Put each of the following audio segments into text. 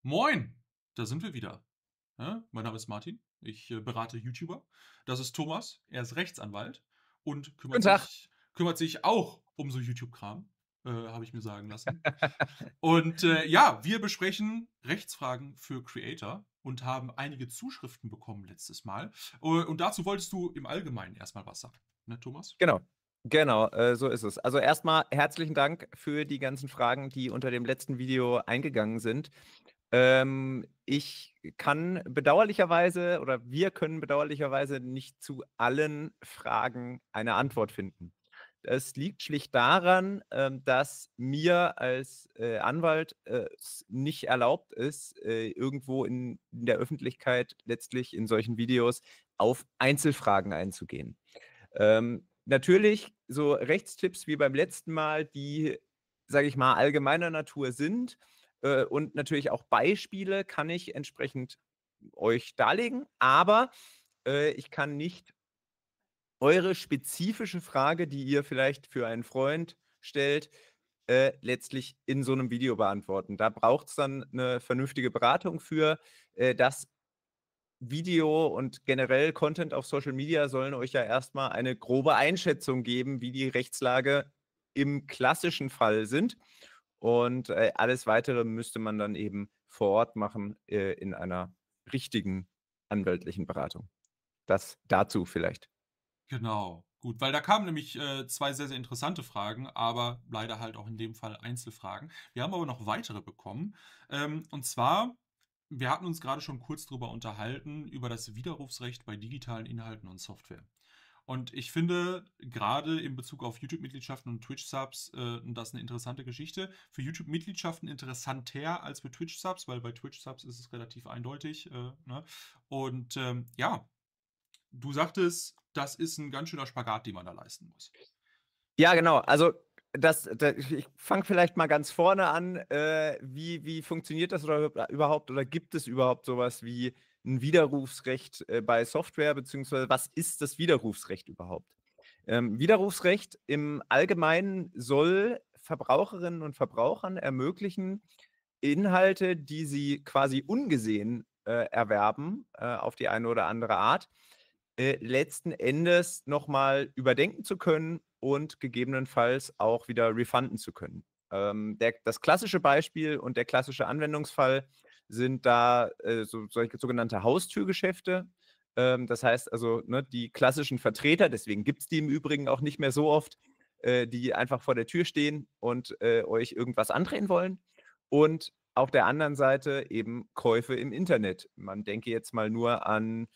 Moin, da sind wir wieder. Mein Name ist Martin. Ich berate YouTuber. Das ist Thomas. Er ist Rechtsanwalt und kümmert Guten Tag. sich, kümmert sich auch um so YouTube-Kram, habe ich mir sagen lassen. Und ja, wir besprechen Rechtsfragen für Creator und haben einige Zuschriften bekommen letztes Mal. Und dazu wolltest du im Allgemeinen erstmal was sagen, ne, Thomas? Genau, genau, so ist es. Also erstmal herzlichen Dank für die ganzen Fragen, die unter dem letzten Video eingegangen sind. Ich kann bedauerlicherweise oder wir können bedauerlicherweise nicht zu allen Fragen eine Antwort finden. Es liegt schlicht daran, dass mir als, Anwalt, es nicht erlaubt ist, irgendwo in der Öffentlichkeit letztlich in solchen Videos auf Einzelfragen einzugehen. Natürlich so Rechtstipps wie beim letzten Mal, die, sage ich mal, allgemeiner Natur sind, und natürlich auch Beispiele kann ich entsprechend euch darlegen, aber, ich kann nicht eure spezifische Frage, die ihr vielleicht für einen Freund stellt, letztlich in so 'nem Video beantworten. Da braucht's dann 'ne vernünftige Beratung für. Das Video und generell Content auf Social Media sollen euch ja erst mal eine grobe Einschätzung geben, wie die Rechtslage im klassischen Fall sind. Und, alles Weitere müsste man dann eben vor Ort machen, in einer richtigen anwaltlichen Beratung. Das dazu vielleicht. Genau, gut, weil da kamen nämlich, 2 sehr, sehr interessante Fragen, aber leider halt auch in dem Fall Einzelfragen. Wir haben aber noch weitere bekommen. Und zwar, wir hatten uns gerade schon kurz drüber unterhalten, über das Widerrufsrecht bei digitalen Inhalten und Software. Und ich finde, gerade in Bezug auf YouTube-Mitgliedschaften und Twitch-Subs, das eine interessante Geschichte. Für YouTube-Mitgliedschaften interessanter als für Twitch-Subs, weil bei Twitch-Subs ist es relativ eindeutig, ne? Und, ja, du sagtest, das ist ein ganz schöner Spagat, den man da leisten muss. Ja, genau. Also, ich fange vielleicht mal ganz vorne an. Wie funktioniert das oder überhaupt oder gibt es überhaupt so was wie 'n Widerrufsrecht, bei Software, beziehungsweise was ist das Widerrufsrecht überhaupt? Widerrufsrecht im Allgemeinen soll Verbraucherinnen und Verbrauchern ermöglichen, Inhalte, die sie quasi ungesehen, erwerben, auf die eine oder andere Art, letzten Endes noch mal überdenken zu können und gegebenenfalls auch wieder refunden zu können. Das klassische Beispiel und der klassische Anwendungsfall sind da, solche sogenannte Haustürgeschäfte. Das heißt also, ne, die klassischen Vertreter, deswegen gibt's die im Übrigen auch nicht mehr so oft, die einfach vor der Tür stehen und, euch irgendwas andrehen wollen. Und auf der anderen Seite eben Käufe im Internet. Man denke jetzt mal nur an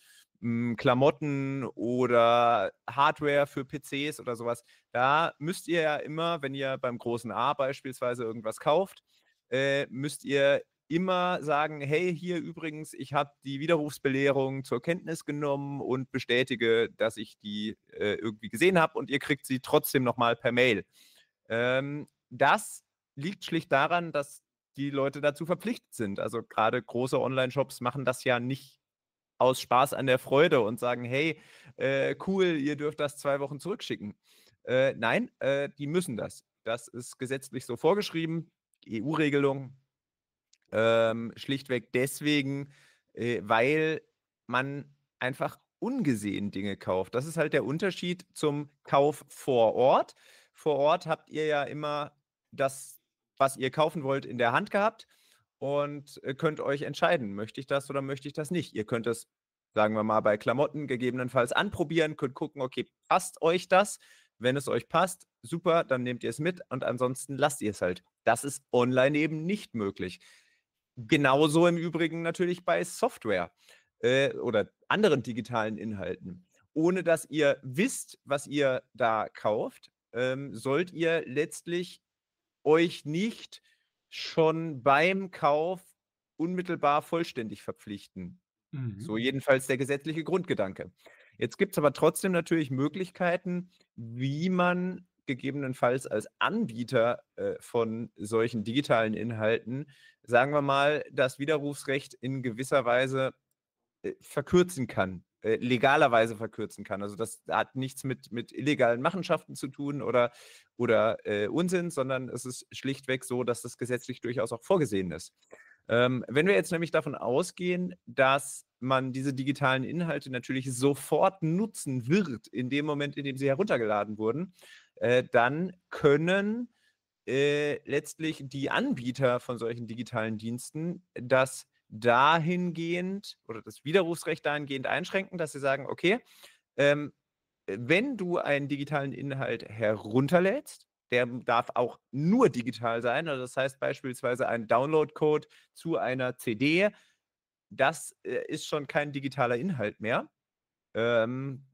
Klamotten oder Hardware für PCs oder sowas. Da müsst ihr ja immer, wenn ihr beim großen A beispielsweise irgendwas kauft, müsst ihr immer sagen: „Hey, hier übrigens, ich habe die Widerrufsbelehrung zur Kenntnis genommen und bestätige, dass ich die, irgendwie gesehen habe“, und ihr kriegt sie trotzdem noch mal per Mail. Das liegt schlicht daran, dass die Leute dazu verpflichtet sind. Also, grade große Onlineshops machen das ja nicht aus Spaß an der Freude und sagen: „Hey, cool, ihr dürft das 2 Wochen zurückschicken.“ Nein, die müssen das. Das ist gesetzlich so vorgeschrieben, EU-Regelung, schlichtweg deswegen, weil man einfach ungesehen Dinge kauft. Das ist halt der Unterschied zum Kauf vor Ort. Vor Ort habt ihr ja immer das, was ihr kaufen wollt, in der Hand gehabt und, könnt euch entscheiden: „Möchte ich das oder möchte ich das nicht?“ Ihr könnt es, sagen wir mal, bei Klamotten gegebenenfalls anprobieren, könnt gucken: „Okay, passt euch das?“ Wenn es euch passt, super, dann nehmt ihr es mit und ansonsten lasst ihr es halt. Das ist online eben nicht möglich. Genauso im Übrigen natürlich bei Software, oder anderen digitalen Inhalten. Ohne dass ihr wisst, was ihr da kauft, sollt ihr letztlich euch nicht schon beim Kauf unmittelbar vollständig verpflichten. Mhm. So jedenfalls der gesetzliche Grundgedanke. Jetzt gibt's aber trotzdem natürlich Möglichkeiten, wie man gegebenenfalls als Anbieter, von solchen digitalen Inhalten, sagen wir mal, das Widerrufsrecht in gewisser Weise, verkürzen kann, legalerweise verkürzen kann. Also, das hat nichts mit illegalen Machenschaften zu tun oder Unsinn, sondern es ist schlichtweg so, dass das gesetzlich durchaus auch vorgesehen ist. Wenn wir jetzt nämlich davon ausgehen, dass man diese digitalen Inhalte natürlich sofort nutzen wird, in dem Moment, in dem sie heruntergeladen wurden, dann können letztlich die Anbieter von solchen digitalen Diensten das dahingehend oder das Widerrufsrecht dahingehend einschränken, dass sie sagen, okay, ähm, wenn du einen digitalen Inhalt herunterlädst, der darf auch nur digital sein. Also das heißt beispielsweise ein Downloadcode zu einer CD, das ist schon kein digitaler Inhalt mehr. Ähm,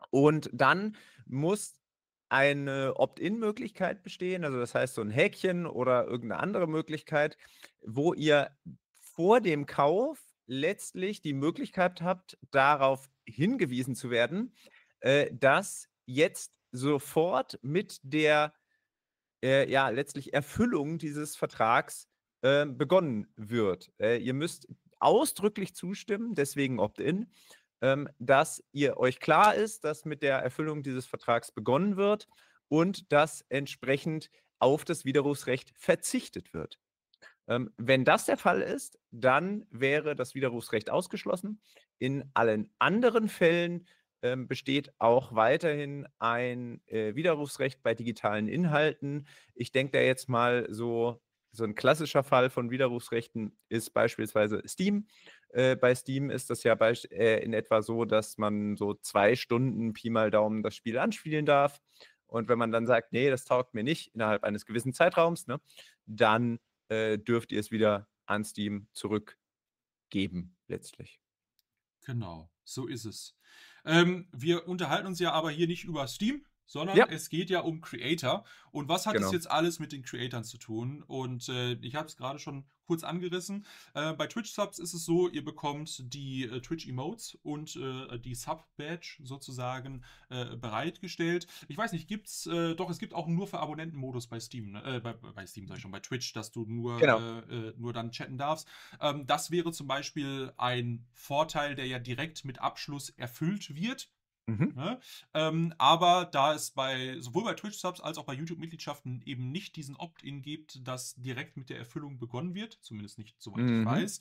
und dann muss eine Opt-in-Möglichkeit bestehen, also das heißt so ein Häkchen oder irgendeine andere Möglichkeit, wo ihr vor dem Kauf letztlich die Möglichkeit habt, darauf hingewiesen zu werden, dass jetzt sofort mit der, ja, letztlich Erfüllung dieses Vertrags, begonnen wird. Ihr müsst ausdrücklich zustimmen, deswegen Opt-in, dass ihr euch klar ist, dass mit der Erfüllung dieses Vertrags begonnen wird und dass entsprechend auf das Widerrufsrecht verzichtet wird. Wenn das der Fall ist, dann wäre das Widerrufsrecht ausgeschlossen. In allen anderen Fällen besteht auch weiterhin ein Widerrufsrecht bei digitalen Inhalten. Ich denke da jetzt mal so ein klassischer Fall von Widerrufsrechten ist beispielsweise Steam. Bei Steam ist das ja in etwa so, dass man so 2 Stunden Pi mal Daumen das Spiel anspielen darf. Und wenn man dann sagt, nee, das taugt mir nicht innerhalb eines gewissen Zeitraums, ne, dann dürft ihr es wieder an Steam zurückgeben, letztlich. Genau, so ist es. Wir unterhalten uns ja aber hier nicht über Steam, sondern Ja, es geht ja um Creator. Und was hat es genau. jetzt alles mit den Creatoren zu tun? Und ich habe es gerade schon kurz angerissen. Bei Twitch-Subs ist es so, ihr bekommt die Twitch-Emotes und die Sub-Badge sozusagen bereitgestellt. Ich weiß nicht, gibt's, doch, es gibt auch nur für Abonnenten-Modus bei Steam, ne? Bei Steam sag ich schon, bei Twitch, dass du Genau. nur dann chatten darfst. Das wäre zum Beispiel ein Vorteil, der ja direkt mit Abschluss erfüllt wird. Mhm. Ne? Aber da es sowohl bei Twitch-Subs als auch bei YouTube-Mitgliedschaften eben nicht diesen Opt-in gibt, dass direkt mit der Erfüllung begonnen wird, zumindest nicht soweit ich Mhm. weiß,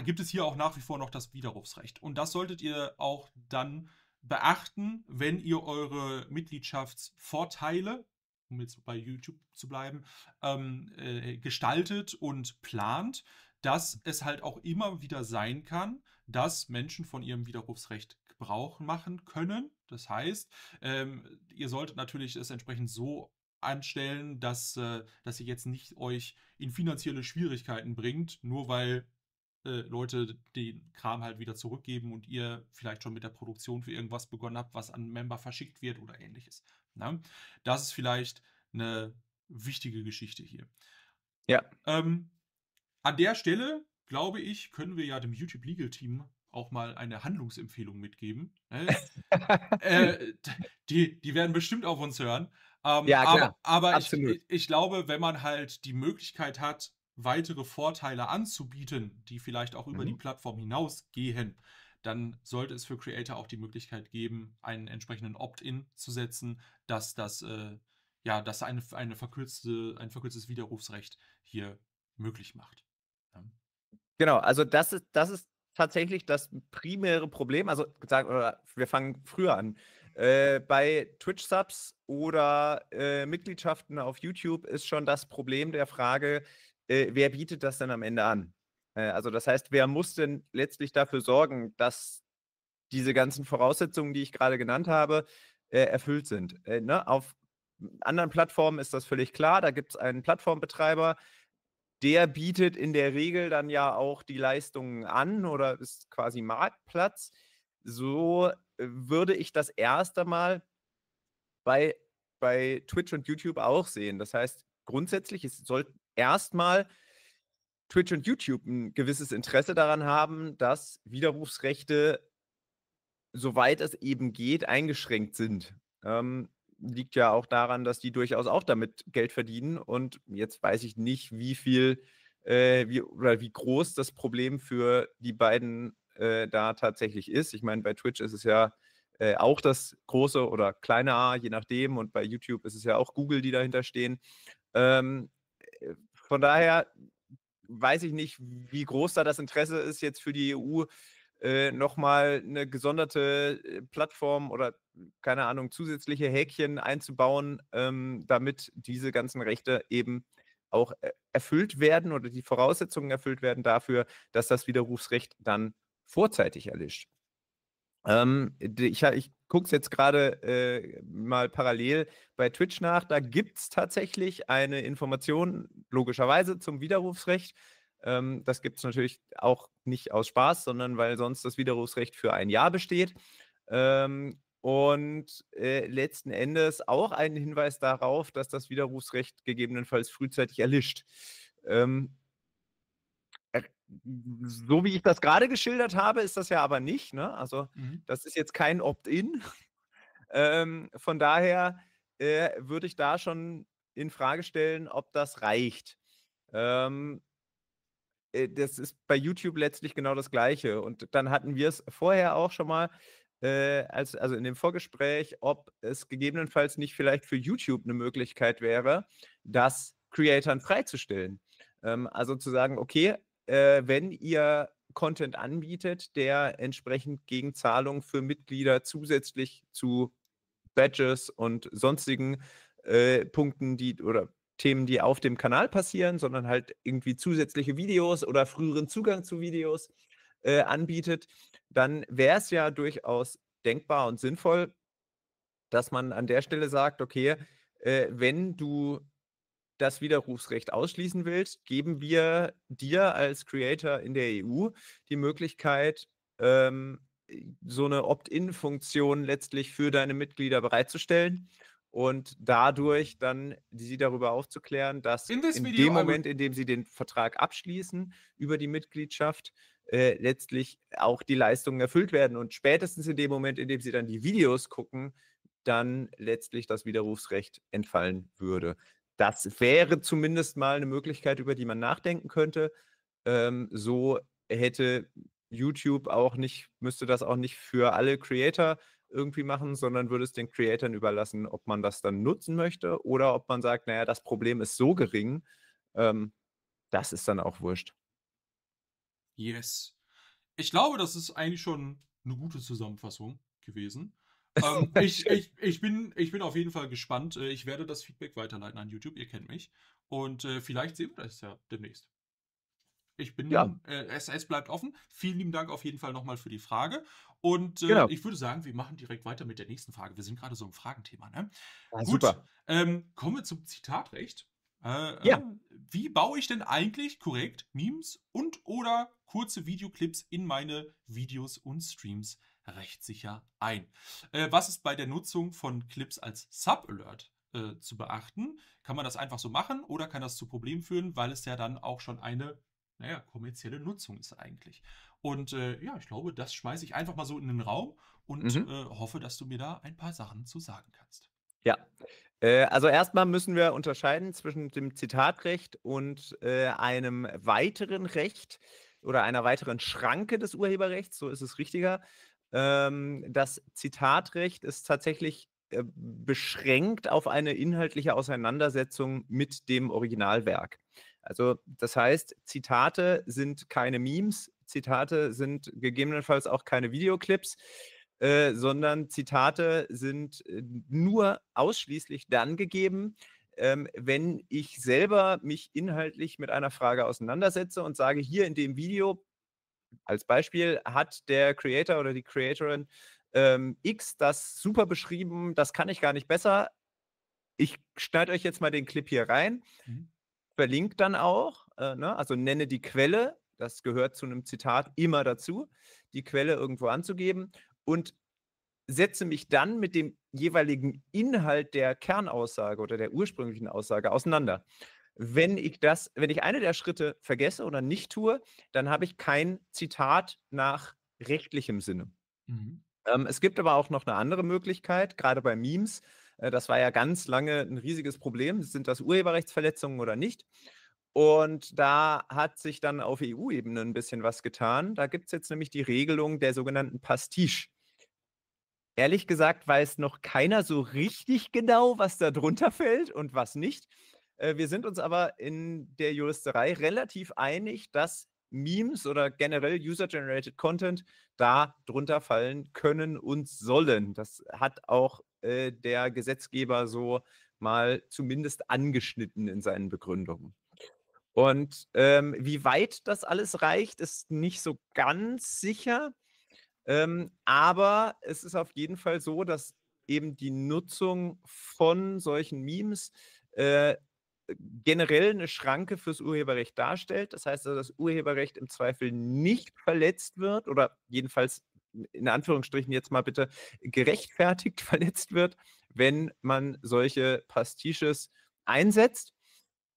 gibt es hier auch nach wie vor noch das Widerrufsrecht. Und das solltet ihr auch dann beachten, wenn ihr eure Mitgliedschaftsvorteile, um jetzt bei YouTube zu bleiben, gestaltet und plant, dass es halt auch immer wieder sein kann, dass Menschen von ihrem Widerrufsrecht Gebrauch machen können. Das heißt, ihr solltet natürlich es entsprechend so anstellen, dass ihr jetzt nicht euch in finanzielle Schwierigkeiten bringt, nur weil Leute den Kram halt wieder zurückgeben und ihr vielleicht schon mit der Produktion für irgendwas begonnen habt, was an Member verschickt wird oder ähnliches. Na? Das ist vielleicht eine wichtige Geschichte hier. Ja. Ähm, An der Stelle, glaube ich, können wir ja dem YouTube Legal Team auch mal eine Handlungsempfehlung mitgeben. Ne? Äh, die werden bestimmt auf uns hören. Ja, klar. Aber Absolut. ich glaube, wenn man halt die Möglichkeit hat, weitere Vorteile anzubieten, die vielleicht auch über die Mhm. Plattform hinausgehen, dann sollte es für Creator auch die Möglichkeit geben, einen entsprechenden Opt-in zu setzen, dass ja, dass ein verkürztes Widerrufsrecht hier möglich macht. Ja. Genau, also das ist tatsächlich das primäre Problem. Also gesagt, oder wir fangen früher an. Bei Twitch-Subs oder Mitgliedschaften auf YouTube ist schon das Problem der Frage, wer bietet das denn am Ende an? Also das heißt, wer muss denn letztlich dafür sorgen, dass diese ganzen Voraussetzungen, die ich gerade genannt habe, erfüllt sind? Ne? Auf anderen Plattformen ist das völlig klar. Da gibt es einen Plattformbetreiber, der bietet in der Regel dann ja auch die Leistungen an oder ist quasi Marktplatz. So würde ich das erst einmal bei, bei Twitch und YouTube auch sehen. Das heißt, grundsätzlich sollten erstmal Twitch und YouTube ein gewisses Interesse daran haben, dass Widerrufsrechte, soweit es eben geht, eingeschränkt sind. Liegt ja auch daran, dass die durchaus auch damit Geld verdienen. Und jetzt weiß ich nicht, wie groß das Problem für die beiden da tatsächlich ist. Ich meine, bei Twitch ist es ja auch das große oder kleine A, je nachdem. Und bei YouTube ist es ja auch Google, die dahinter stehen. Von daher weiß ich nicht, wie groß da das Interesse ist, jetzt für die EU nochmal eine gesonderte Plattform oder, keine Ahnung, zusätzliche Häkchen einzubauen, damit diese ganzen Rechte eben auch erfüllt werden oder die Voraussetzungen erfüllt werden dafür, dass das Widerrufsrecht dann vorzeitig erlischt. Ich gucke es jetzt gerade mal parallel bei Twitch nach. Da gibt es tatsächlich eine Information, logischerweise, zum Widerrufsrecht. Das gibt es natürlich auch nicht aus Spaß, sondern weil sonst das Widerrufsrecht für ein Jahr besteht. Und letzten Endes auch einen Hinweis darauf, dass das Widerrufsrecht gegebenenfalls frühzeitig erlischt. So wie ich das gerade geschildert habe, ist das ja aber nicht. Ne? Also Mhm. das ist jetzt kein Opt-in. Von daher würde ich da schon in Frage stellen, ob das reicht. Das ist bei YouTube letztlich genau das Gleiche. Und dann hatten wir es vorher auch schon mal, also in dem Vorgespräch, ob es gegebenenfalls nicht vielleicht für YouTube eine Möglichkeit wäre, das Creatoren freizustellen. Also zu sagen, okay, wenn ihr Content anbietet, der entsprechend gegen Zahlung für Mitglieder zusätzlich zu Badges und sonstigen Punkten, oder Themen, die auf dem Kanal passieren, sondern halt irgendwie zusätzliche Videos oder früheren Zugang zu Videos anbietet, dann wäre es ja durchaus denkbar und sinnvoll, dass man an der Stelle sagt, okay, wenn du das Widerrufsrecht ausschließen willst, geben wir dir als Creator in der EU die Möglichkeit, so eine Opt-in-Funktion letztlich für deine Mitglieder bereitzustellen und dadurch dann sie darüber aufzuklären, dass In this in video, dem I will. Moment, in dem sie den Vertrag abschließen über die Mitgliedschaft, letztlich auch die Leistungen erfüllt werden und spätestens in dem Moment, in dem sie dann die Videos gucken, dann letztlich das Widerrufsrecht entfallen würde. Das wäre zumindest mal eine Möglichkeit, über die man nachdenken könnte. So hätte YouTube auch nicht, müsste das auch nicht für alle Creator irgendwie machen, sondern würde es den Creatoren überlassen, ob man das dann nutzen möchte oder ob man sagt, naja, das Problem ist so gering, das ist dann auch wurscht. Yes. Ich glaube, das ist eigentlich schon eine gute Zusammenfassung gewesen. Schön. Ich bin auf jeden Fall gespannt. Ich werde das Feedback weiterleiten an YouTube, ihr kennt mich. Und vielleicht sehen wir das ja demnächst. Ja, Es bleibt offen. Vielen lieben Dank auf jeden Fall nochmal für die Frage. Und genau. ich würde sagen, wir machen direkt weiter mit der nächsten Frage. Wir sind gerade so im Fragenthema, ne? Ah, Gut, super. kommen wir zum Zitatrecht. Ja. Wie baue ich denn eigentlich korrekt Memes und oder kurze Videoclips in meine Videos und Streams rechtssicher ein? Was ist bei der Nutzung von Clips als Sub-Alert zu beachten? Kann man das einfach so machen oder kann das zu Problemen führen, weil es ja dann auch schon eine, naja, kommerzielle Nutzung ist eigentlich? Und ja, ich glaube, das schmeiße ich einfach mal so in den Raum und Mhm. hoffe, dass du mir da ein paar Sachen zu sagen kannst. Ja. Also erstmal müssen wir unterscheiden zwischen dem Zitatrecht und einem weiteren Recht oder einer weiteren Schranke des Urheberrechts, so ist es richtiger. Das Zitatrecht ist tatsächlich beschränkt auf eine inhaltliche Auseinandersetzung mit dem Originalwerk. Also das heißt, Zitate sind keine Memes, Zitate sind gegebenenfalls auch keine Videoclips, sondern Zitate sind nur ausschließlich dann gegeben, wenn ich selber mich inhaltlich mit einer Frage auseinandersetze und sage, hier in dem Video als Beispiel hat der Creator oder die Creatorin X das super beschrieben, das kann ich gar nicht besser. Ich schneide euch jetzt mal den Clip hier rein, Mhm. verlinke dann auch, ne? Also nenne die Quelle, das gehört zu einem Zitat immer dazu, die Quelle irgendwo anzugeben und setze mich dann mit dem jeweiligen Inhalt der Kernaussage oder der ursprünglichen Aussage auseinander. Wenn ich eine der Schritte vergesse oder nicht tue, dann habe ich kein Zitat nach rechtlichem Sinne. Mhm. Es gibt aber auch noch eine andere Möglichkeit, gerade bei Memes. Das war ja ganz lange ein riesiges Problem. Sind das Urheberrechtsverletzungen oder nicht? Und da hat sich dann auf EU-Ebene ein bisschen was getan. Da gibt es jetzt nämlich die Regelung der sogenannten Pastiche. Ehrlich gesagt weiß noch keiner so richtig genau, was da drunter fällt und was nicht. Wir sind uns aber in der Juristerei relativ einig, dass Memes oder generell User-Generated Content da drunter fallen können und sollen. Das hat auch der Gesetzgeber so mal zumindest angeschnitten in seinen Begründungen. Und wie weit das alles reicht, ist nicht so ganz sicher. Aber es ist auf jeden Fall so, dass eben die Nutzung von solchen Memes generell eine Schranke fürs Urheberrecht darstellt. Das heißt also, das Urheberrecht im Zweifel nicht verletzt wird oder jedenfalls in Anführungsstrichen jetzt mal bitte gerechtfertigt verletzt wird, wenn man solche Pastiches einsetzt.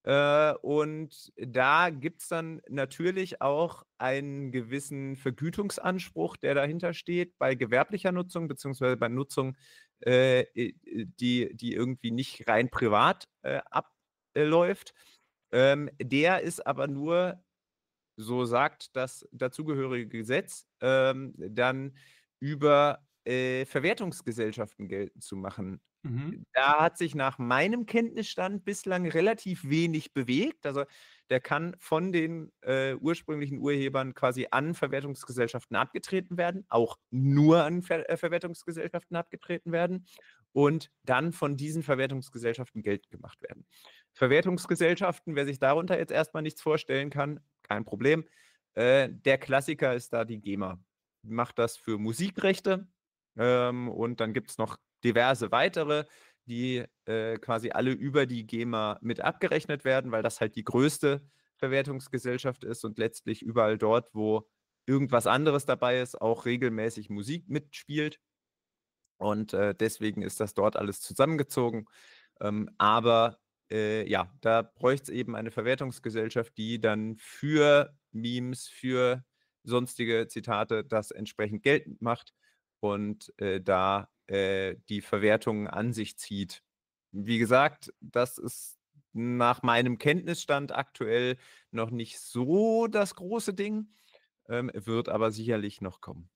Und da gibt es dann natürlich auch einen gewissen Vergütungsanspruch, der dahinter steht, bei gewerblicher Nutzung, beziehungsweise bei Nutzung, die irgendwie nicht rein privat abläuft. Der ist aber nur, so sagt das dazugehörige Gesetz, dann über Verwertungsgesellschaften geltend zu machen. Mhm. Da hat sich nach meinem Kenntnisstand bislang relativ wenig bewegt. Also der kann von den ursprünglichen Urhebern quasi an Verwertungsgesellschaften abgetreten werden, auch nur an Verwertungsgesellschaften abgetreten werden und dann von diesen Verwertungsgesellschaften Geld gemacht werden. Verwertungsgesellschaften, wer sich darunter jetzt erstmal nichts vorstellen kann, kein Problem. Der Klassiker ist da die GEMA. Die macht das für Musikrechte und dann gibt es noch diverse weitere, die quasi alle über die GEMA mit abgerechnet werden, weil das halt die größte Verwertungsgesellschaft ist und letztlich überall dort, wo irgendwas anderes dabei ist, auch regelmäßig Musik mitspielt. Und deswegen ist das dort alles zusammengezogen. Aber ja, da bräuchte es eben eine Verwertungsgesellschaft, die dann für Memes, für sonstige Zitate das entsprechend geltend macht und da die Verwertungen an sich zieht. Wie gesagt, das ist nach meinem Kenntnisstand aktuell noch nicht so das große Ding, wird aber sicherlich noch kommen.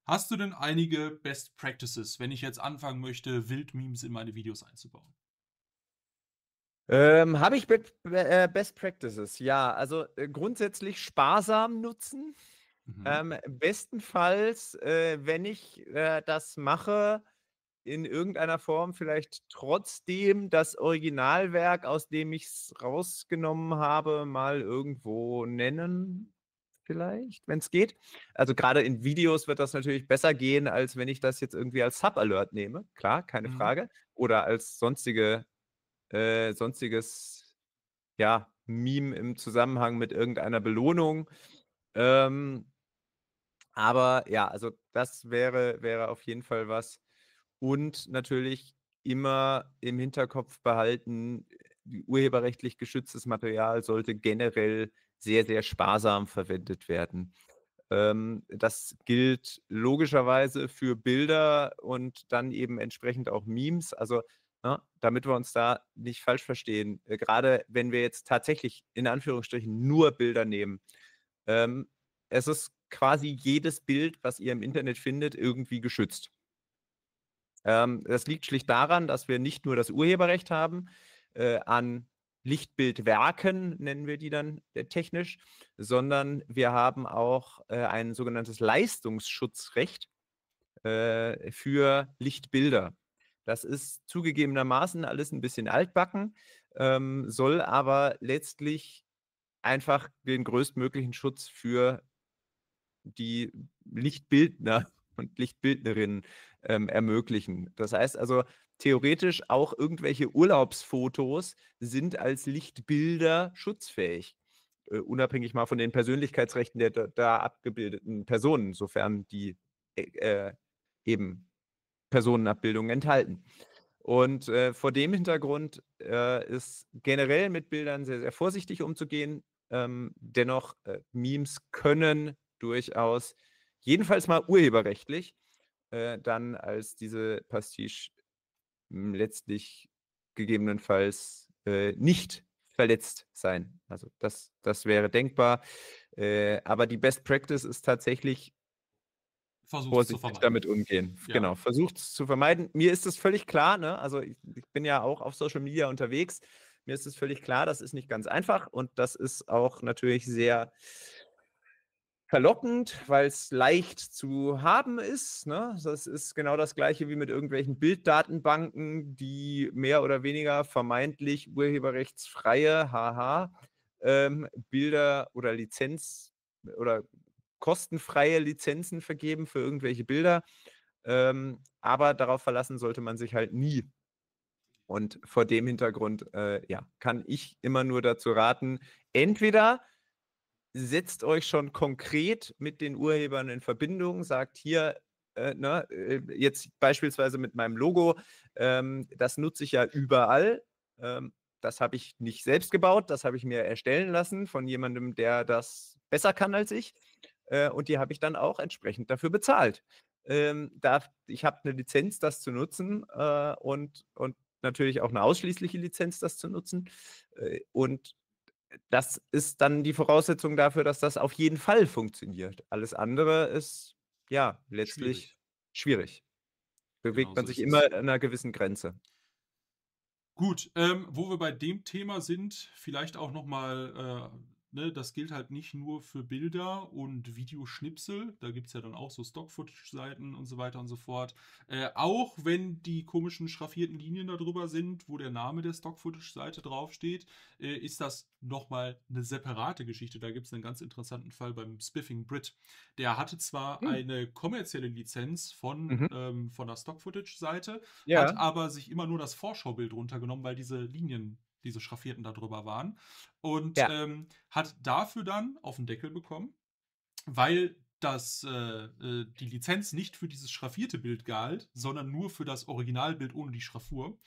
Hast du denn einige Best Practices, wenn ich jetzt anfangen möchte, Wildmemes in meine Videos einzubauen? Habe ich Best Practices? Ja, also grundsätzlich sparsam nutzen. Mhm. Bestenfalls, wenn ich das mache, in irgendeiner Form vielleicht trotzdem das Originalwerk, aus dem ich es rausgenommen habe, mal irgendwo nennen, vielleicht, wenn es geht. Also gerade in Videos wird das natürlich besser gehen, als wenn ich das jetzt irgendwie als Sub-Alert nehme. Klar, keine Mhm. Frage. Oder als sonstiges, ja, Meme im Zusammenhang mit irgendeiner Belohnung. Aber ja, also das wäre auf jeden Fall was. Und natürlich immer im Hinterkopf behalten, urheberrechtlich geschütztes Material sollte generell sehr, sehr sparsam verwendet werden. Das gilt logischerweise für Bilder und dann eben entsprechend auch Memes. Also, ne, damit wir uns da nicht falsch verstehen, gerade wenn wir jetzt tatsächlich in Anführungsstrichen nur Bilder nehmen, ähm, es ist quasi jedes Bild, was ihr im Internet findet, irgendwie geschützt. Das liegt schlicht daran, dass wir nicht nur das Urheberrecht haben an Lichtbildwerken, nennen wir die dann technisch, sondern wir haben auch ein sogenanntes Leistungsschutzrecht für Lichtbilder. Das ist zugegebenermaßen alles ein bisschen altbacken, soll aber letztlich einfach den größtmöglichen Schutz für die Lichtbildner und Lichtbildnerinnen ermöglichen. Das heißt also, theoretisch auch irgendwelche Urlaubsfotos sind als Lichtbilder schutzfähig, unabhängig mal von den Persönlichkeitsrechten der da abgebildeten Personen, sofern die eben Personenabbildungen enthalten. Und vor dem Hintergrund ist generell mit Bildern sehr, sehr vorsichtig umzugehen. Dennoch, Memes können durchaus, jedenfalls mal urheberrechtlich, dann als diese Pastiche letztlich gegebenenfalls nicht verletzt sein. Also das wäre denkbar. Aber die Best Practice ist tatsächlich Versuch es zu vorsichtig vermeiden. damit umgehen. Ja. Genau, versucht es zu vermeiden. Mir ist es völlig klar, ne? Also ich bin ja auch auf Social Media unterwegs. Mir ist es völlig klar, das ist nicht ganz einfach und das ist auch natürlich sehr verlockend, weil es leicht zu haben ist, ne? Das ist genau das Gleiche wie mit irgendwelchen Bilddatenbanken, die mehr oder weniger vermeintlich urheberrechtsfreie, haha, Bilder oder kostenfreie Lizenzen vergeben für irgendwelche Bilder. Aber darauf verlassen sollte man sich halt nie. Und vor dem Hintergrund, ja, kann ich immer nur dazu raten, entweder setzt euch schon konkret mit den Urhebern in Verbindung, sagt hier, ne, jetzt beispielsweise mit meinem Logo, das nutze ich ja überall. Das habe ich nicht selbst gebaut, das habe ich mir erstellen lassen von jemandem, der das besser kann als ich. Und die habe ich dann auch entsprechend dafür bezahlt. Ich habe eine Lizenz, das zu nutzen, und natürlich auch eine ausschließliche Lizenz, das zu nutzen. Und das ist dann die Voraussetzung dafür, dass das auf jeden Fall funktioniert. Alles andere ist, ja, letztlich Schwierig. schwierig. Genau Bewegt man so sich ist immer es. an einer gewissen Grenze. Gut, wo wir bei dem Thema sind, vielleicht auch noch mal, ne, das gilt halt nicht nur für Bilder und Videoschnipsel. Da gibt es ja dann auch so Stock-Footage-Seiten und so weiter und so fort. Auch wenn die komischen schraffierten Linien da drüber sind, wo der Name der Stock-Footage-Seite draufsteht, ist das noch mal eine separate Geschichte. Da gibt es einen ganz interessanten Fall beim Spiffing Brit. Der hatte zwar Hm. eine kommerzielle Lizenz Mhm. von der Stock-Footage-Seite, hat Ja, aber sich immer nur das Vorschaubild runtergenommen, weil diese Linien, diese Schraffierten da drüber waren. Und ja, hat dafür dann auf den Deckel bekommen, weil die Lizenz nicht für dieses schraffierte Bild galt, sondern nur für das Originalbild ohne die Schraffur.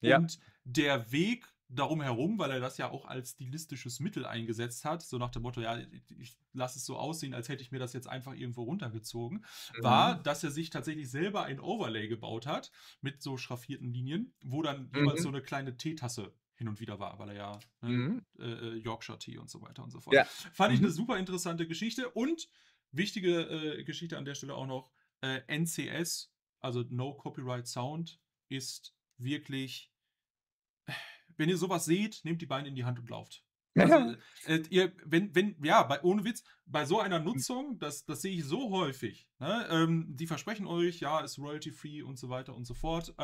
ja. Und der Weg darum herum, weil er das ja auch als stilistisches Mittel eingesetzt hat, so nach dem Motto, ja, ich lasse es so aussehen, als hätte ich mir das jetzt einfach irgendwo runtergezogen, war, Mhm. dass er sich tatsächlich selber ein Overlay gebaut hat mit so schraffierten Linien, wo dann jeweils so Mhm. eine kleine Teetasse hin und wieder war, weil er ja ne, Mhm. Yorkshire Tea und so weiter und so fort. Ja. Fand ich eine Mhm. super interessante Geschichte und wichtige Geschichte an der Stelle auch noch, NCS, also No Copyright Sound, ist wirklich, wenn ihr sowas seht, nehmt die Beine in die Hand und lauft. Also, ohne Witz, bei so einer Nutzung, das sehe ich so häufig. Ne? Die versprechen euch, ja, ist royalty-free und so weiter und so fort.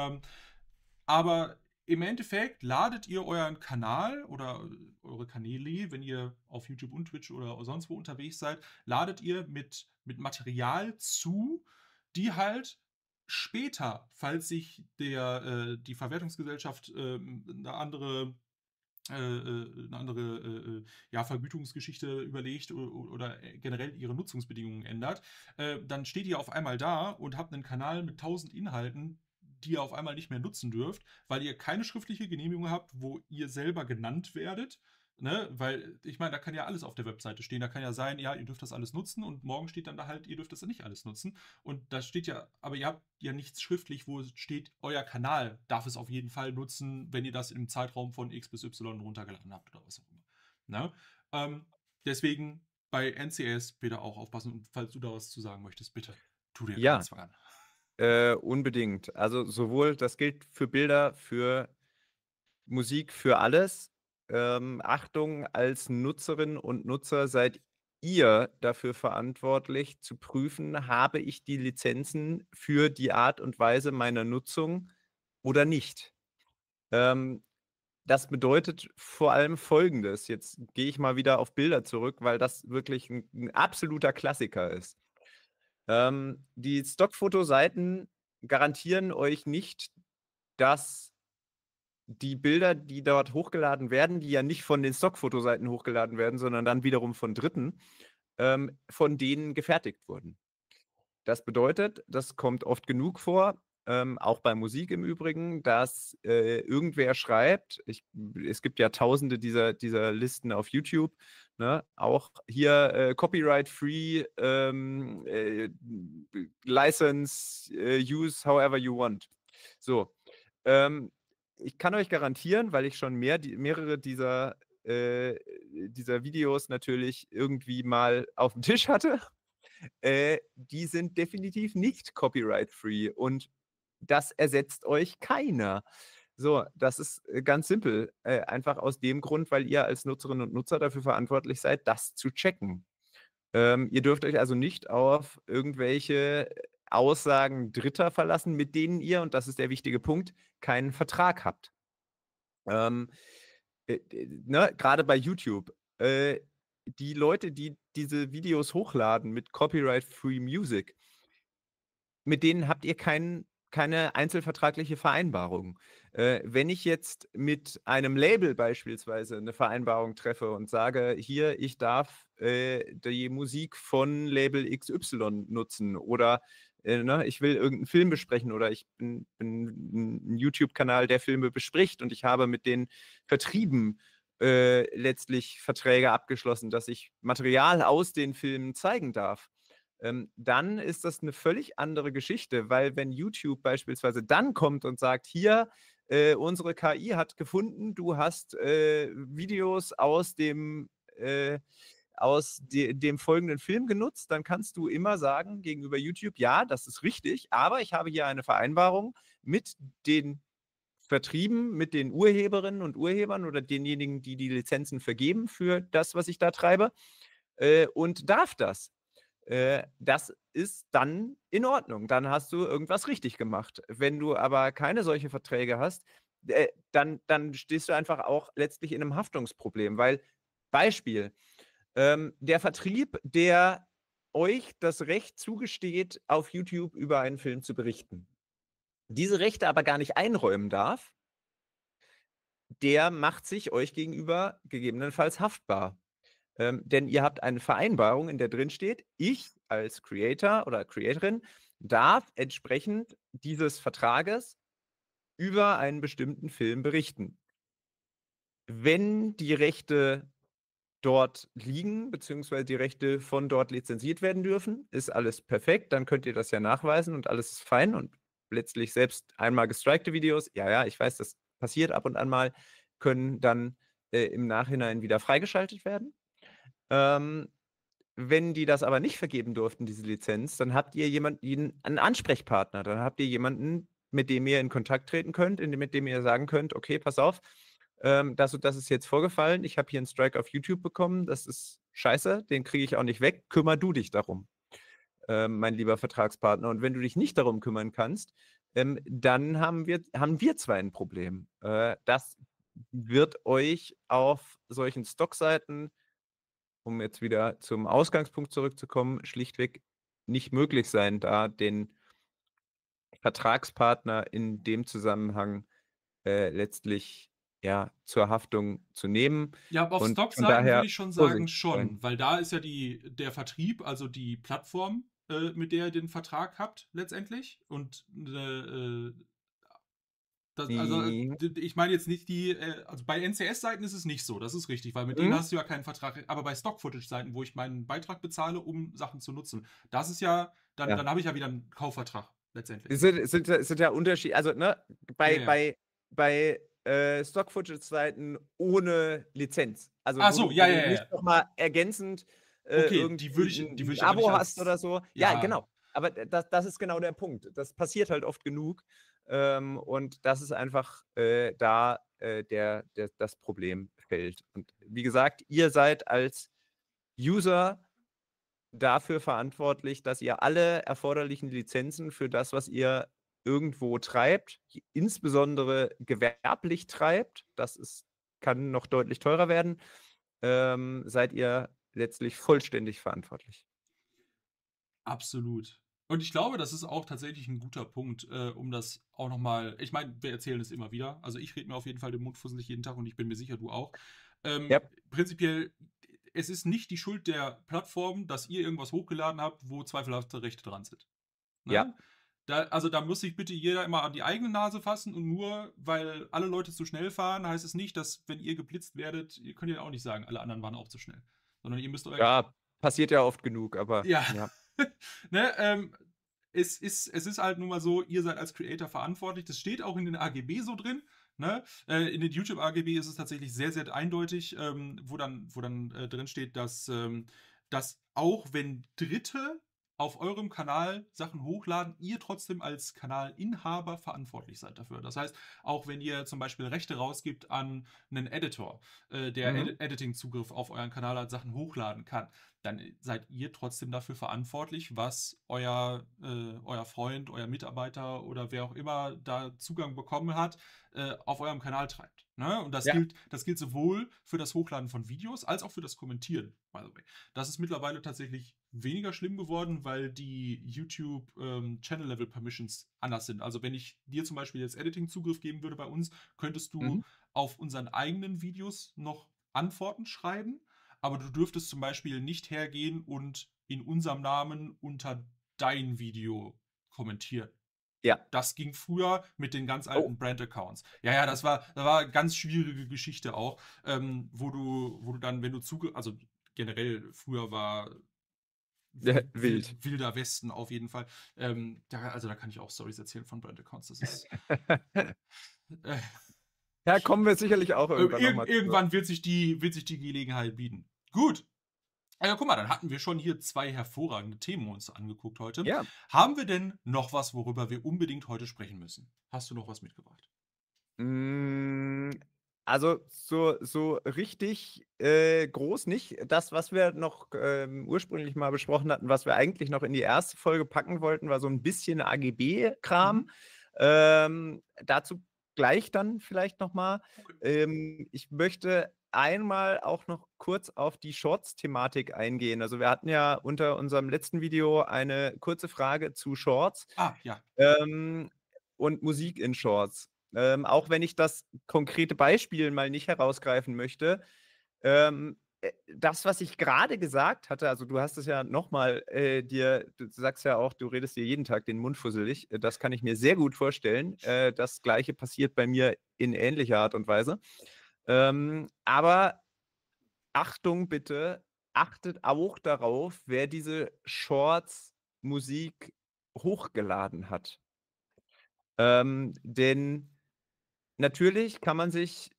Aber im Endeffekt ladet ihr euren Kanal oder eure Kanäle, wenn ihr auf YouTube und Twitch oder sonst wo unterwegs seid, ladet ihr mit Material zu, die halt später, falls sich die Verwertungsgesellschaft eine andere ja, Vergütungsgeschichte überlegt oder generell ihre Nutzungsbedingungen ändert, dann steht ihr auf einmal da und habt einen Kanal mit 1000 Inhalten, die ihr auf einmal nicht mehr nutzen dürft, weil ihr keine schriftliche Genehmigung habt, wo ihr selber genannt werdet. Ne? Weil, ich meine, da kann ja alles auf der Webseite stehen. Da kann ja sein, ja, ihr dürft das alles nutzen und morgen steht dann da halt, ihr dürft das nicht alles nutzen. Und da steht ja, aber ihr habt ja nichts schriftlich, wo steht, euer Kanal darf es auf jeden Fall nutzen, wenn ihr das im Zeitraum von X bis Y runtergeladen habt oder was auch immer. Ne? Ähm, deswegen bei NCS bitte auch aufpassen und falls du da was zu sagen möchtest, bitte tu dir keinen Ja, Zwang an. unbedingt. Also sowohl, das gilt für Bilder, für Musik, für alles. Achtung, als Nutzerinnen und Nutzer seid ihr dafür verantwortlich zu prüfen, habe ich die Lizenzen für die Art und Weise meiner Nutzung oder nicht. Ähm, Das bedeutet vor allem Folgendes. Jetzt gehe ich mal wieder auf Bilder zurück, weil das wirklich ein absoluter Klassiker ist. Die Stockfotoseiten garantieren euch nicht, dass die Bilder, die dort hochgeladen werden, die ja nicht von den Stockfotoseiten hochgeladen werden, sondern dann wiederum von Dritten, von denen gefertigt wurden. Das bedeutet, das kommt oft genug vor, auch bei Musik im Übrigen, dass irgendwer schreibt, es gibt ja tausende dieser Listen auf YouTube, ne? Auch hier Copyright-free, License, use however you want. So, ähm, ich kann euch garantieren, weil ich schon mehrere dieser Videos natürlich irgendwie mal auf dem Tisch hatte, die sind definitiv nicht copyright-free und das ersetzt euch keiner. So, das ist, ganz simpel. Einfach aus dem Grund, weil ihr als Nutzerinnen und Nutzer dafür verantwortlich seid, das zu checken. Ihr dürft euch also nicht auf irgendwelche Aussagen Dritter verlassen, mit denen ihr, und das ist der wichtige Punkt, keinen Vertrag habt. Ähm, ne, grade bei YouTube, die Leute, die diese Videos hochladen mit Copyright-Free Music, mit denen habt ihr keine einzelvertragliche Vereinbarung. Wenn ich jetzt mit einem Label beispielsweise eine Vereinbarung treffe und sage: „Hier, ich darf, die Musik von Label XY nutzen“, oder, ne, ich will irgendeinen Film besprechen, oder ich bin 'n YouTube-Kanal, der Filme bespricht, und ich habe mit den Vertrieben, letztlich Verträge abgeschlossen, dass ich Material aus den Filmen zeigen darf. Dann ist das eine völlig andere Geschichte, weil wenn YouTube beispielsweise dann kommt und sagt: „Hier, unsere KI hat gefunden, du hast, Videos aus dem folgenden Film genutzt“, dann kannst du immer sagen gegenüber YouTube: „Ja, das ist richtig, aber ich habe hier eine Vereinbarung mit den Vertrieben, mit den Urheberinnen und Urhebern oder denjenigen, die die Lizenzen vergeben für das, was ich da treibe, und darf das.“ Das ist dann in Ordnung. Dann hast du irgendwas richtig gemacht. Wenn du aber keine solche Verträge hast, dann stehst du einfach auch letztlich in einem Haftungsproblem, weil Beispiel, der Vertrieb, der euch das Recht zugesteht, auf YouTube über einen Film zu berichten, diese Rechte aber gar nicht einräumen darf, der macht sich euch gegenüber gegebenenfalls haftbar. Denn ihr habt eine Vereinbarung, in der drin steht: „Ich als Creator oder Creatorin darf entsprechend dieses Vertrages über einen bestimmten Film berichten.“ Wenn die Rechte dort liegen, beziehungsweise die Rechte von dort lizenziert werden dürfen, ist alles perfekt. Dann könnt ihr das ja nachweisen und alles ist fein, und letztlich selbst einmal gestrikte Videos, ja, ja, ich weiß, das passiert ab und an mal, können dann, im Nachhinein wieder freigeschaltet werden. Ähm, Wenn die das aber nicht vergeben durften, diese Lizenz, dann habt ihr jemanden, einen Ansprechpartner. Dann habt ihr jemanden, mit dem ihr in Kontakt treten könnt, mit dem ihr sagen könnt: „Okay, pass auf, das und das ist jetzt vorgefallen. Ich habe hier einen Strike auf YouTube bekommen. Das ist scheiße, den kriege ich auch nicht weg. Kümmer du dich darum, mein lieber Vertragspartner. Und wenn du dich nicht darum kümmern kannst, dann haben wir 2 ein Problem.“ Das wird euch auf solchen Stockseiten, um jetzt wieder zum Ausgangspunkt zurückzukommen, schlichtweg nicht möglich sein, da den Vertragspartner in dem Zusammenhang, letztlich, ja, zur Haftung zu nehmen Ja, aber auf und von Stockseiten daher würde ich schon sagen vorsichtig sein. schon, weil da ist ja der Vertrieb, also die Plattform, mit der ihr den Vertrag habt letztendlich. Und Die ich meine jetzt nicht also bei NCS-Seiten ist es nicht so, das ist richtig, weil mit denen mhm, hast du ja keinen Vertrag. Aber bei Stock-Footage-Seiten, wo ich meinen Beitrag bezahle, um Sachen zu nutzen, das ist ja, ja. dann habe ich ja wieder einen Kaufvertrag Es letztendlich. sind ja Unterschied, also, ne, Ja, bei ja. Stock-Footage-Seiten ohne Lizenz, also Ach wo so, du wo ja, du ja, nicht ja. noch mal ergänzend, Okay, irgendwie die würde 'n ich aber nicht Abo hast als, oder so. Ja, ja, genau. Aber das ist genau der Punkt. Das passiert halt oft genug, und das ist einfach, das Problemfeld. Und wie gesagt, ihr seid als User dafür verantwortlich, dass ihr alle erforderlichen Lizenzen für das, was ihr irgendwo treibt, insbesondere gewerblich treibt, kann noch deutlich teurer werden, seid ihr letztlich vollständig verantwortlich. absolut. Und ich glaube, das ist auch tatsächlich ein guter Punkt, um das auch noch mal, ich meine, wir erzählen es immer wieder. Also, ich rede mir auf jeden Fall den Mund fusselig jeden Tag und ich bin mir sicher, du auch. Ja, Prinzipiell, es ist nicht die Schuld der Plattform, dass ihr irgendwas hochgeladen habt, wo zweifelhafte Rechte dran sind, ja, ne? Da muss sich bitte jeder immer an die eigene Nase fassen, und nur weil alle Leute zu schnell fahren, heißt es nicht, dass, wenn ihr geblitzt werdet, ihr könnt ja auch nicht sagen, alle anderen waren auch zu schnell. Sondern ihr müsst euer ja, passiert ja oft genug, aber ja. ja. Ne, es ist halt nun mal so, ihr seid als Creator verantwortlich. Das steht auch in den AGB so drin. Ne? In den YouTube AGB ist es tatsächlich sehr, sehr eindeutig, wo dann drin steht, dass auch wenn Dritte auf eurem Kanal Sachen hochladen, ihr trotzdem als Kanalinhaber verantwortlich seid dafür. Das heißt, auch wenn ihr zum Beispiel Rechte rausgibt an einen Editor, der Mhm. Editing-Zugriff auf euren Kanal hat, Sachen hochladen kann, dann seid ihr trotzdem dafür verantwortlich, was euer Freund, euer Mitarbeiter oder wer auch immer da Zugang bekommen hat, auf eurem Kanal treibt. Ne? Und Ja. das gilt sowohl für das Hochladen von Videos als auch für das Kommentieren, by the way. Das ist mittlerweile tatsächlich weniger schlimm geworden, weil die YouTube Channel Level Permissions anders sind. Also wenn ich dir zum Beispiel jetzt Editing-Zugriff geben würde bei uns, könntest Mhm. du auf unseren eigenen Videos noch Antworten schreiben, aber du dürftest zum Beispiel nicht hergehen und in unserem Namen unter dein Video kommentieren. Ja. Das ging früher mit den ganz Oh. alten Brand-Accounts. Ja, ja, das war eine ganz schwierige Geschichte auch, wo du dann, wenn du also generell früher war Wild. wilder Westen auf jeden Fall. Also da kann ich auch Stories erzählen von Brand-Accounts. Das ist, äh, Ja, kommen wir sicherlich auch irgendwann nochmal zu. irgendwann wird sich die Gelegenheit bieten. Gut. Also guck mal, dann hatten wir schon hier zwei hervorragende Themen uns angeguckt heute. Ja. Haben wir denn noch was, worüber wir unbedingt heute sprechen müssen? Hast du noch was mitgebracht? Hm, also so richtig, groß nicht. Das, was wir noch, ursprünglich mal besprochen hatten, was wir eigentlich noch in die erste Folge packen wollten, war so ein bisschen Mhm. AGB-Kram. Dazu gleich dann vielleicht noch mal. Okay. Ich möchte einmal auch noch kurz auf die Shorts-Thematik eingehen. Also, wir hatten ja unter unserem letzten Video eine kurze Frage zu Shorts, Ah, ja. ähm, und Musik in Shorts. Auch wenn ich das konkrete Beispiel mal nicht herausgreifen möchte. Das, was ich gerade gesagt hatte, also du hast es ja nochmal du sagst ja auch, du redest dir jeden Tag den Mund fusselig. Das kann ich mir sehr gut vorstellen. Das Gleiche passiert bei mir in ähnlicher Art und Weise. Aber Achtung bitte, achtet auch darauf, wer diese Shorts Musik hochgeladen hat. Denn natürlich kann man sich,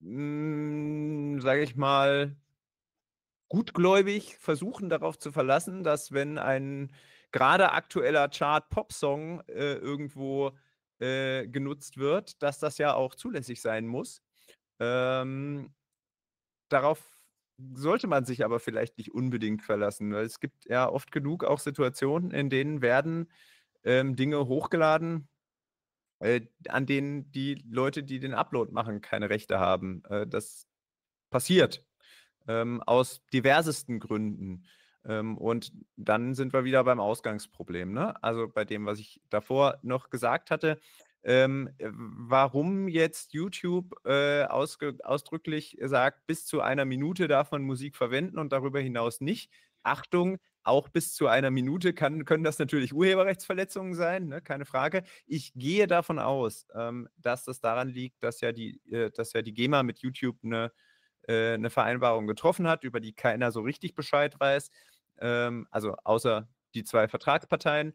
sage ich mal, gutgläubig versuchen, darauf zu verlassen, dass wenn ein gerade aktueller Chart-Pop-Song, irgendwo, genutzt wird, dass das ja auch zulässig sein muss. Ähm, Darauf sollte man sich aber vielleicht nicht unbedingt verlassen, weil es gibt ja oft genug auch Situationen, in denen werden, Dinge hochgeladen, an denen die Leute, die den Upload machen, keine Rechte haben. Das passiert, aus diversesten Gründen. Und dann sind wir wieder beim Ausgangsproblem, ne? Also, bei dem, was ich davor noch gesagt hatte, warum jetzt YouTube, ausdrücklich sagt, bis zu einer Minute darf man Musik verwenden und darüber hinaus nicht. Achtung, auch bis zu einer Minute können das natürlich Urheberrechtsverletzungen sein, ne, keine Frage. Ich gehe davon aus, dass das daran liegt, dass ja die GEMA mit YouTube eine Vereinbarung getroffen hat, über die keiner so richtig Bescheid weiß, also außer die 2 Vertragsparteien.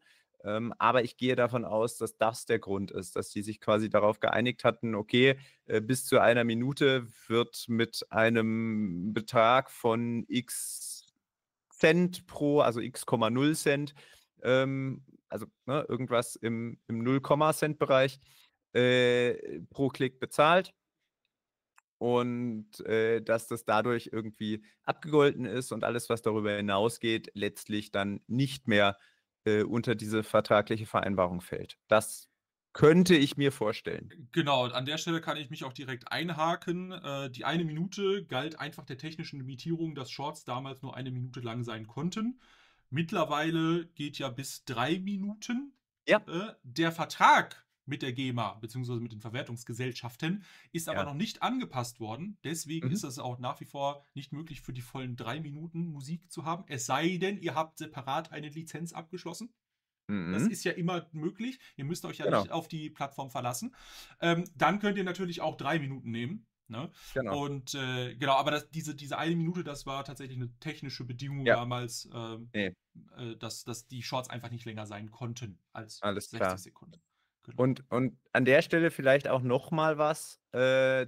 Aber ich gehe davon aus, dass das der Grund ist, dass die sich quasi darauf geeinigt hatten, okay, bis zu einer Minute wird mit einem Betrag von X Cent also x,0 Cent, also ne, irgendwas im 0, Cent-Bereich, pro Klick bezahlt und dass das dadurch irgendwie abgegolten ist und alles, was darüber hinausgeht, letztlich dann nicht mehr unter diese vertragliche Vereinbarung fällt. Das könnte ich mir vorstellen. Genau, an der Stelle kann ich mich auch direkt einhaken. Die eine Minute galt einfach der technischen Limitierung, dass Shorts damals nur eine Minute lang sein konnten. Mittlerweile geht ja bis 3 Minuten. Ja, Der Vertrag mit der GEMA bzw. mit den Verwertungsgesellschaften ist aber ja. noch nicht angepasst worden. Deswegen Mhm. ist es auch nach wie vor nicht möglich, für die vollen 3 Minuten Musik zu haben. Es sei denn, ihr habt separat eine Lizenz abgeschlossen. Das Mhm. ist ja immer möglich. Ihr müsst euch ja Genau, nicht auf die Plattform verlassen. Dann könnt ihr natürlich auch 3 Minuten nehmen. Ne? genau. Und genau, aber diese eine Minute, das war tatsächlich eine technische Bedingung Ja, damals, nee, dass die Shorts einfach nicht länger sein konnten als alles 60 klar. Sekunden. Genau. Und an der Stelle vielleicht auch noch mal was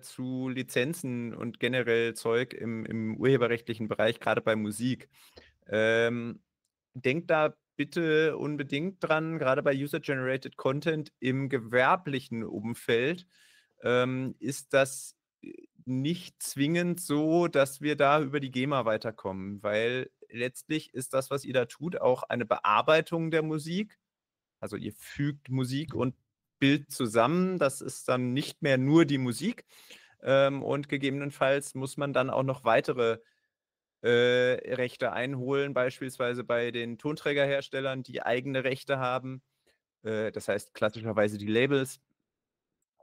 zu Lizenzen und generell Zeug im urheberrechtlichen Bereich, gerade bei Musik. Ähm, denkt da bitte unbedingt dran, gerade bei User-Generated Content im gewerblichen Umfeld, ist das nicht zwingend so, dass wir da über die GEMA weiterkommen, weil letztlich ist das, was ihr da tut, auch eine Bearbeitung der Musik. Also, ihr fügt Musik und Bild zusammen. Das ist dann nicht mehr nur die Musik, und gegebenenfalls muss man dann auch noch weitere Rechte einholen, beispielsweise bei den Tonträgerherstellern, die eigene Rechte haben. Das heißt klassischerweise die Labels.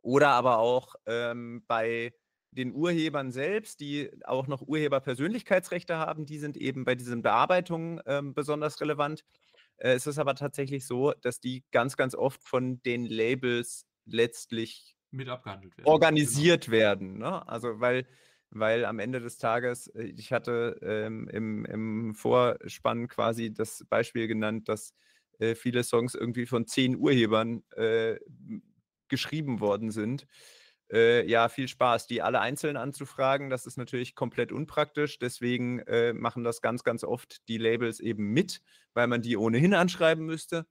Oder aber auch bei den Urhebern selbst, die auch noch Urheberpersönlichkeitsrechte haben, die sind eben bei diesen Bearbeitungen besonders relevant. Es ist aber tatsächlich so, dass die ganz, ganz oft von den Labels letztlich Mit abgehandelt werden. Genau. organisiert werden, ne? Also, weil am Ende des Tages ich hatte, im Vorspann quasi das Beispiel genannt, dass, viele Songs irgendwie von 10 Urhebern, geschrieben worden sind. Ja, viel Spaß, die alle einzeln anzufragen, das ist natürlich komplett unpraktisch. Deswegen, machen das ganz, ganz oft die Labels eben mit, weil man die ohnehin anschreiben müsste.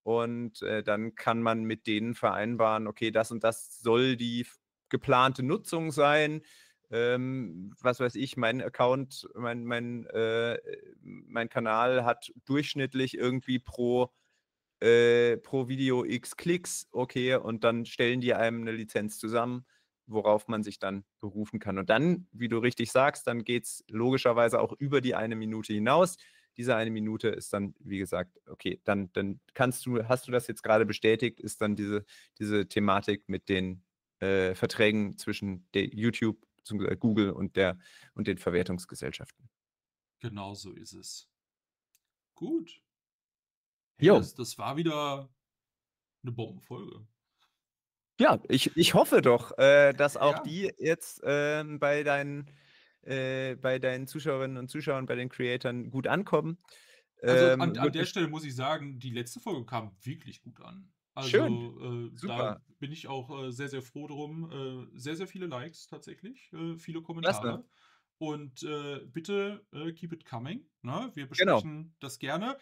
Und, dann kann man mit denen vereinbaren: „Okay, das und das soll die geplante Nutzung sein.“ Was weiß ich, mein Kanal hat durchschnittlich irgendwie pro Video X Klicks, okay, und dann stellen die einem eine Lizenz zusammen, worauf man sich dann berufen kann. Und dann, wie du richtig sagst, dann geht's logischerweise auch über die 1 Minute hinaus. Diese 1 Minute ist dann, wie gesagt, okay, dann hast du das jetzt gerade bestätigt, ist dann diese Thematik mit den, Verträgen zwischen der YouTube beziehungsweise Google und den Verwertungsgesellschaften. Genau so ist es. Gut. Hey, Jo. das war wieder eine Bombenfolge. Ja, ich hoffe doch, dass auch Ja. die jetzt, bei deinen Zuschauerinnen und Zuschauern, bei den Creatoren gut ankommen. Also an Würde der mich Stelle muss ich sagen, die letzte Folge kam wirklich gut an. schön, Also da super, bin ich auch sehr, sehr froh drum. Sehr, sehr viele Likes tatsächlich, viele klasse. Kommentare. Und bitte keep it coming. Ne? Wir Genau. besprechen das gerne.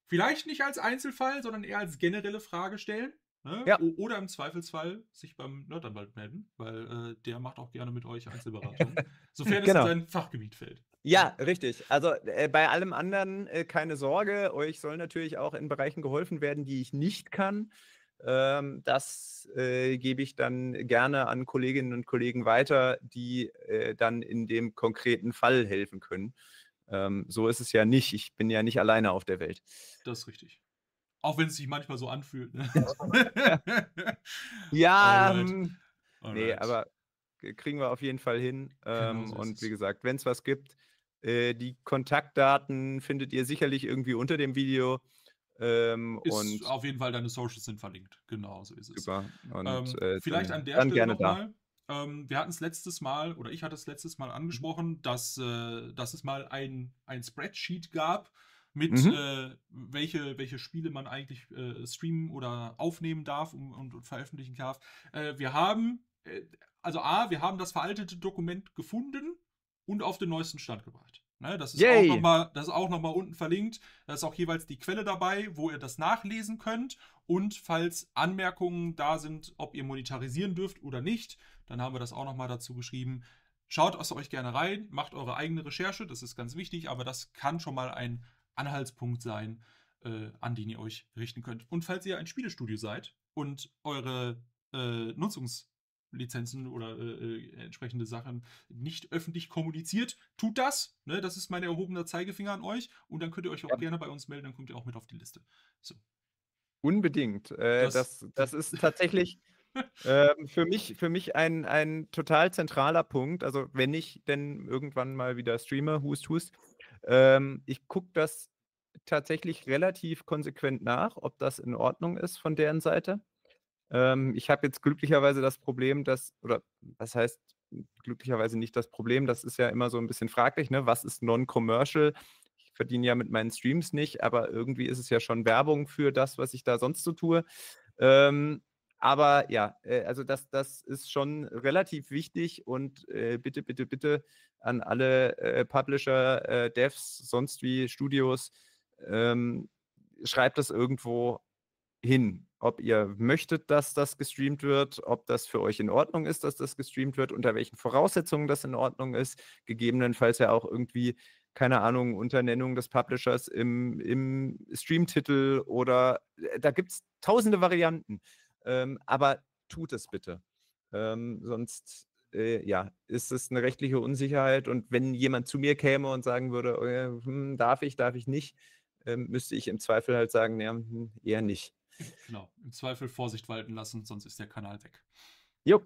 Vielleicht nicht als Einzelfall, sondern eher als generelle Frage stellen. Ne? Ja, Oder im Zweifelsfall sich beim Nerdanwalt melden, weil der macht auch gerne mit euch Einzelberatungen, sofern es in genau. sein Fachgebiet fällt. Ja, richtig. Also, bei allem anderen, keine Sorge, euch soll natürlich auch in Bereichen geholfen werden, die ich nicht kann. Das, gebe ich dann gerne an Kolleginnen und Kollegen weiter, die, dann in dem konkreten Fall helfen können. So ist es ja nicht. Ich bin ja nicht alleine auf der Welt. Das ist richtig. Auch wenn es sich manchmal so anfühlt, ne? Ja, Alright, ne, alright. aber kriegen wir auf jeden Fall hin. Genau so ist Und wie es. gesagt, wenn es was gibt, die Kontaktdaten findet ihr sicherlich irgendwie unter dem Video. Ist Und auf jeden Fall, deine Socials sind verlinkt. Genau so ist es. super. Und, Vielleicht an der dann Stelle gerne da. nochmal. Wir hatten es letztes Mal, oder ich hatte es letztes Mal Mhm. angesprochen, dass es mal ein Spreadsheet gab mit, Mhm. welche Spiele man eigentlich streamen oder aufnehmen darf und veröffentlichen darf. Wir haben, wir haben das veraltete Dokument gefunden und auf den neuesten Stand gebracht. Ne, Yay! das ist auch noch mal unten verlinkt. Da ist auch jeweils die Quelle dabei, wo ihr das nachlesen könnt. Und falls Anmerkungen da sind, ob ihr monetarisieren dürft oder nicht, dann haben wir das auch nochmal dazu geschrieben. Schaut es euch gerne rein, macht eure eigene Recherche, das ist ganz wichtig, aber das kann schon mal ein Anhaltspunkt sein, an den ihr euch richten könnt. Und falls ihr ein Spielestudio seid und eure Nutzungslizenzen oder entsprechende Sachen nicht öffentlich kommuniziert, tut das. Ne? Das ist mein erhobener Zeigefinger an euch. Und dann könnt ihr euch auch Ja, gerne bei uns melden, dann kommt ihr auch mit auf die Liste. So, unbedingt. das, Das ist tatsächlich, für mich ein total zentraler Punkt. Also, wenn ich denn irgendwann mal wieder streame, Hust, Hust, ich gucke das tatsächlich relativ konsequent nach, ob das in Ordnung ist von deren Seite. Ich habe jetzt glücklicherweise das Problem, dass oder was heißt glücklicherweise nicht das Problem, das ist ja immer so ein bisschen fraglich, ne? Was ist non-commercial? Ich verdiene ja mit meinen Streams nicht, aber irgendwie ist es ja schon Werbung für das, was ich da sonst so tue. Ähm, aber ja, also das ist schon relativ wichtig und, bitte, bitte, bitte an alle, Publisher, Devs, sonst wie Studios, ähm, schreibt es irgendwo hin, ob ihr möchtet, dass das gestreamt wird, ob das für euch in Ordnung ist, dass das gestreamt wird, unter welchen Voraussetzungen das in Ordnung ist. Gegebenenfalls ja auch irgendwie, keine Ahnung, unter Nennung des Publishers im Streamtitel oder da gibt es tausende Varianten. Aber tut es bitte. Sonst ja, ist es eine rechtliche Unsicherheit. Und wenn jemand zu mir käme und sagen würde, darf ich nicht, müsste ich im Zweifel halt sagen, ja, eher nicht. Genau, im Zweifel Vorsicht walten lassen, sonst ist der Kanal weg. Jo,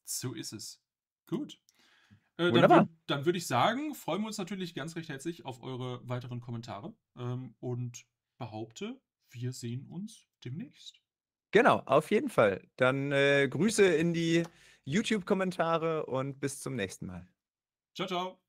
So ist es. Gut. Dann wunderbar. würd ich sagen, freuen wir uns natürlich ganz recht herzlich auf eure weiteren Kommentare und behaupte, wir sehen uns demnächst. Genau, auf jeden Fall. Dann Grüße in die YouTube-Kommentare und bis zum nächsten Mal. Ciao, ciao.